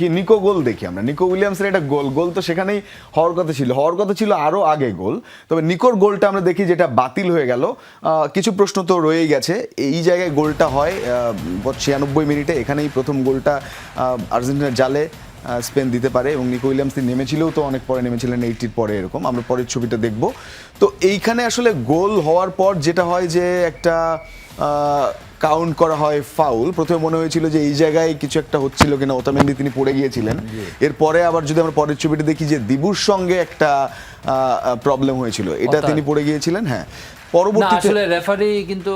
কি নিকো গোল দেখি আমরা, নিকো উইলিয়ামসের একটা গোল তো সেখানেই হওয়ার কথা ছিল আরও আগে গোল। তবে নিকোর গোলটা আমরা দেখি যেটা বাতিল হয়ে গেল। কিছু প্রশ্ন তো রয়েই গেছে। এই জায়গায় গোলটা হয় 96 মিনিটে, এখানেই প্রথম গোলটা আর্জেন্টিনার জালে স্পেন দিতে পারে এবং নিকো উইলিয়ামস নেমেছিলেও তো অনেক পরে নেমেছিলেন, 80 পরে এরকম। আমরা পরের ছবিটা দেখব। তো এইখানে আসলে গোল হওয়ার পর যেটা হয় যে একটা কাউন্ট করা হয় ফাউল। প্রথমে মনে হয়েছিল যে এই জায়গায় কিছু একটা হচ্ছিল কিনা, ওতামেন্দি তিনি পড়ে গিয়েছিলেন। এরপরে আবার যদি আমরা পরের ছবিটা দেখি যে দিবুর সঙ্গে একটা প্রবলেম হয়েছিল, এটা তিনি পড়ে গিয়েছিলেন। হ্যাঁ, পরবর্তীতে আসলে রেফারি কিন্তু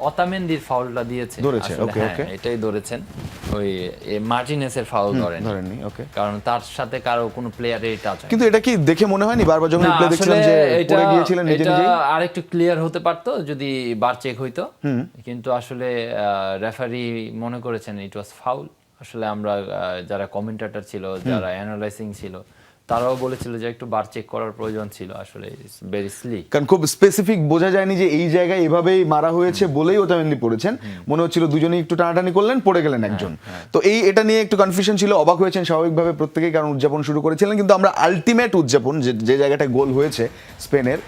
ওতামেন্দির ফাউলটা দিয়েছে, ধরেছে। ওকে ওকে, এটাই ধরেছেন, ওই মার্টিনেসের ফাউল ধরেননি। ওকে, কারণ তার সাথে কারো কোনো প্লেয়ারের টাচ হয়। কিন্তু এটা কি দেখে মনে হয়নি বারবার যখন রিপ্লে দেখছিলাম যে পড়ে গিয়েছিলেন নিজে নিজেই? আরেকটু ক্লিয়ার হতে পারতো যদি বার চেক হইতো, কিন্তু আসলে রেফারি মনে করেছেন ইট ওয়াজ ফাউল। আসলে আমরা যারা কমেন্টেটর ছিল, যারা অ্যানালাইজিং ছিল, তারাও বলেছিল যে একটু বার চেক করার প্রয়োজন ছিল। আসলে ভেরি স্লিক, কারণ খুব স্পেসিফিক বোঝা যায়নি যে এই জায়গায় এভাবেই মারা হয়েছে বলেই ওতামেন্দি পড়েছেন। মনে হচ্ছিল দুজনেই একটু টানাটানি করলেন, পড়ে গেলেন একজন। তো এটা নিয়ে একটু কনফিউশন ছিল। অবাক হয়েছেন স্বাভাবিকভাবে প্রত্যেকেই, কারণ উদযাপন শুরু করেছিলেন। কিন্তু আমরা আলটিমেট উদযাপন যে জায়গাটায় গোল হয়েছে স্পেনের,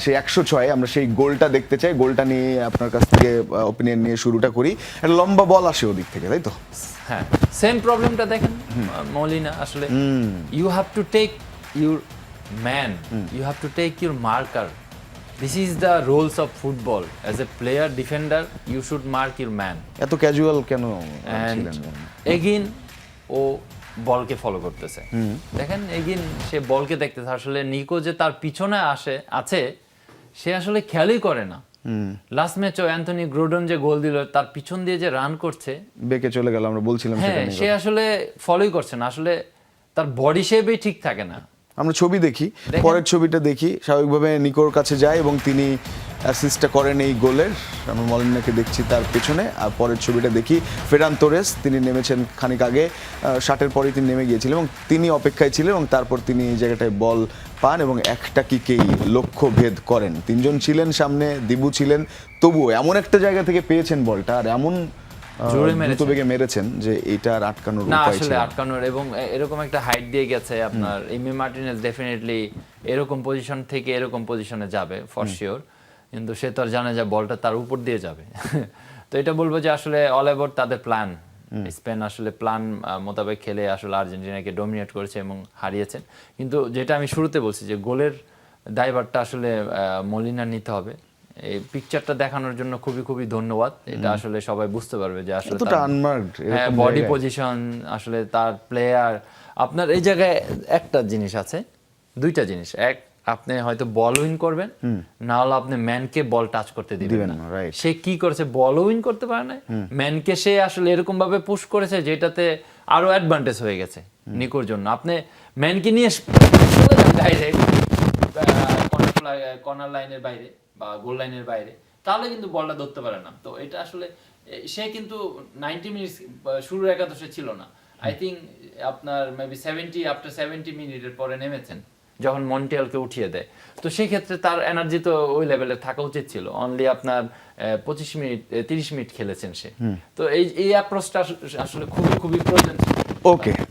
সেই 106 আমরা সেই গোলটা দেখতে চাই। গোলটা নিয়ে আপনার কাছ থেকে ওপিনিয়ন নিয়ে শুরুটা করি। একটা লম্বা বল আসে ওদিক থেকে, তাই তো? হ্যাঁ, সেম প্রবলেমটা দেখেন মলিনা। আসলে you have to take your man, you have to take your marker. This is the rules of football. As a player defender you should mark your man. এত ক্যাজুয়াল কেন ছিলেন? এগিন ও বলকে ফলো করতেছে, দেখেন এগিন সে বলকে দেখতেছে। আসলে নিকো যে তার পিছনে আছে সে আসলে খেয়ালই করে না। লাস্ট ম্যাচও অ্যান্থনি গ্রোডন যে গোল দিল, তার পিছন দিয়ে যে রান করছে, বেঁকে চলে গেল, আমরা বলছিলাম হ্যাঁ, সে আসলে ফলোই করছে না। আসলে তার বডি শেপই ঠিক থাকে না। আমরা ছবি দেখি, পরের ছবিটা দেখি। স্বাভাবিকভাবে নিকোর কাছে যায় এবং তিনি অ্যাসিস্টটা করেন এই গোলের। আমরা মলিনাকে দেখছি তার পেছনে। আর পরের ছবিটা দেখি, ফেরান তোরেস তিনি নেমেছেন খানিক আগে, 60-এর পরেই তিনি নেমে গিয়েছিলেন এবং তিনি অপেক্ষায় ছিলেন এবং তারপর তিনি এই জায়গাটায় বল পান এবং একটা কিকেই লক্ষ্য ভেদ করেন। তিনজন ছিলেন সামনে, দিবু ছিলেন, তবুও এমন একটা জায়গা থেকে পেয়েছেন বলটা আর এমন দ্রুত বেগে মেরেছেন যে এটা আর আটকানোর না। উপায় আসলে ছিল না। আটকানোর এবং এরকম একটা হাইট দিয়ে গেছে আপনার এমি মার্টিনেজ, ডেফিনেটলি এরকম পজিশন থেকে এরকম পজিশনে যাবে ফর শিওর। কিন্তু সে তো আর জানে যে বলটা তার উপর দিয়ে যাবে। তো এটা বলবো যে আসলে অল অ্যাবাউট তাদের প্ল্যান। স্পেন আসলে প্ল্যান মোতাবেক খেলে আসলে আর্জেন্টিনাকে ডমিনেট করেছে এবং হারিয়েছেন। কিন্তু যেটা আমি শুরুতে বলছি যে গোলের দায়ভারটা আসলে মলিনা নিতে হবে। এই পিকচারটা দেখানোর জন্য খুবই খুবই ধন্যবাদ। এটা আসলে সবাই বুঝতে পারবে যে আসলে হ্যাঁ, বডি পজিশন, আসলে তার প্লেয়ার। আপনার এই জায়গায় একটা জিনিস আছে, দুইটা জিনিস। এক, আপনি হয়তো বল উইন করবেন, না হলে আপনি ম্যানকে বল টাচ করতে দিবেন না। সে কি করেছে, বল উইন করতে পারে না, ম্যানকে সে আসলে এরকম ভাবে পুশ করেছে যেটাতে আরো অ্যাডভান্টেজ হয়ে গেছে নিকোর জন্য। আপনি ম্যানকে নিয়ে কর্নার লাইনের বাইরে বা গোল লাইনের বাইরে, তাহলে কিন্তু বলটা ধরতে পারে না। তো এটা আসলে সে কিন্তু 90 মিনিট শুরুর একাদশে ছিল না। আই থিঙ্ক আপনার মেবি 70 মিনিটের পরে নেমেছেন যখন মন্টিয়ালকে উঠিয়ে দেয়। তো সেই ক্ষেত্রে তার এনার্জি তো ওই লেভেলে থাকা উচিত ছিল। অনলি আপনার 25 মিনিট 30 মিনিট খেলেছেন সে। তো এই অ্যাপ্রোচটা আসলে খুবই খুবই প্রয়োজন ছিল। ওকে।